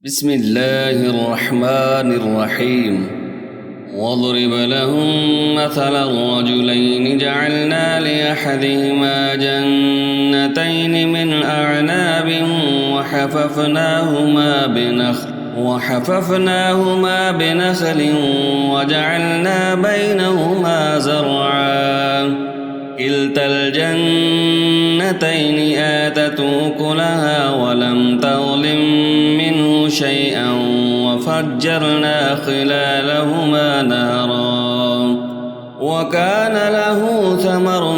بسم الله الرحمن الرحيم واضرب لهم مثلا رجلين جعلنا لأحدهما جنتين من أعناب وحففناهما بنخل وجعلنا بينهما زرعا كلتا الجنتين آتت أكلها ولم تظلم منه شيئا وفجرنا خلالهما نهرا وكان له ثمر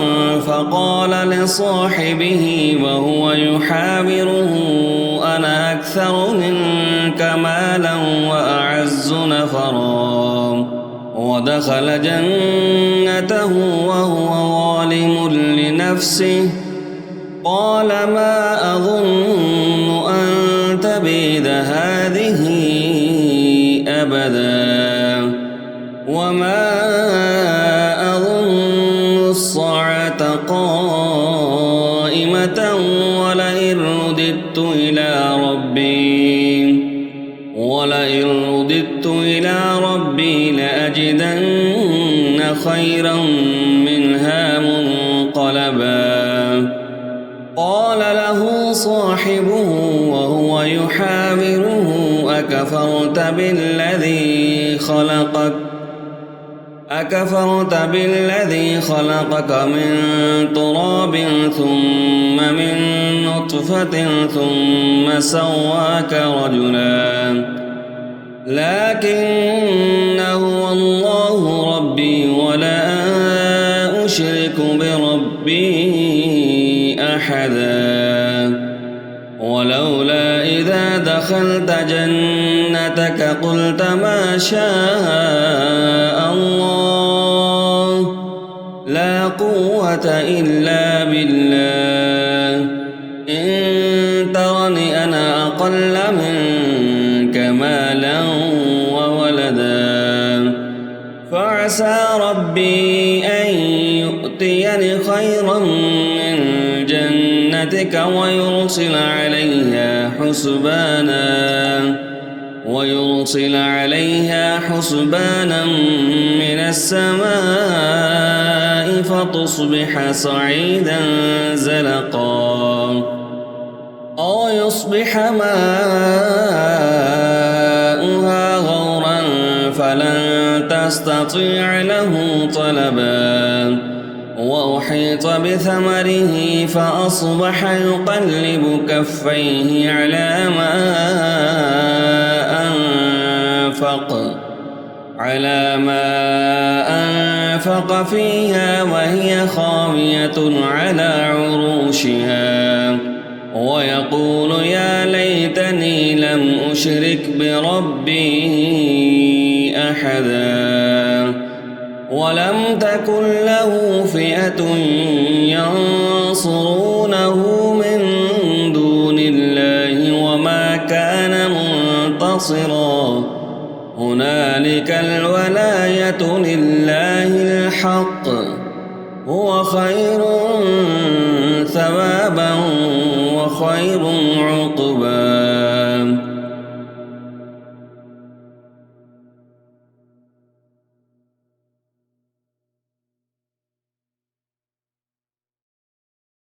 فقال لصاحبه وهو يحاوره أنا أكثر منك مالا وأعز نفرا ودخل جنته وهو ظالم لنفسه قال ما أظن أن تبيد هذه أبدا وما أظن الساعة قائمة ولئن رددت إلى ربي لأجدن خيرا منها منقلبا قال له صاحبه وهو يحاوره أكفرت بالذي خلقك من تراب ثم من نطفة ثم سواك رجلا لكن هو الله ربي ولا أشرك بربي أحدا ولولا إذا دخلت جنتك قلت ما شاء الله لا قوة إلا بالله إن ترني أنا أقل منك مالا وولدا فعسى ربي أن يؤتيني خيرا من جنتك ويرسل عليها حسبانا من السماء فتصبح صعيدا زلقا أو يصبح ماؤها غورا فلن تستطيع له طلبا وأحيط بثمره فأصبح يقلب كفيه على ما أنفق فيها وهي خاوية على عروشها ويقول يا ليتني لم أشرك بربي أحدا ولم تكن له فئة ينصرونه من دون الله وما كان منتصرا هنالك الولاية لله الحق هو خير ثوابا وخير عقبا.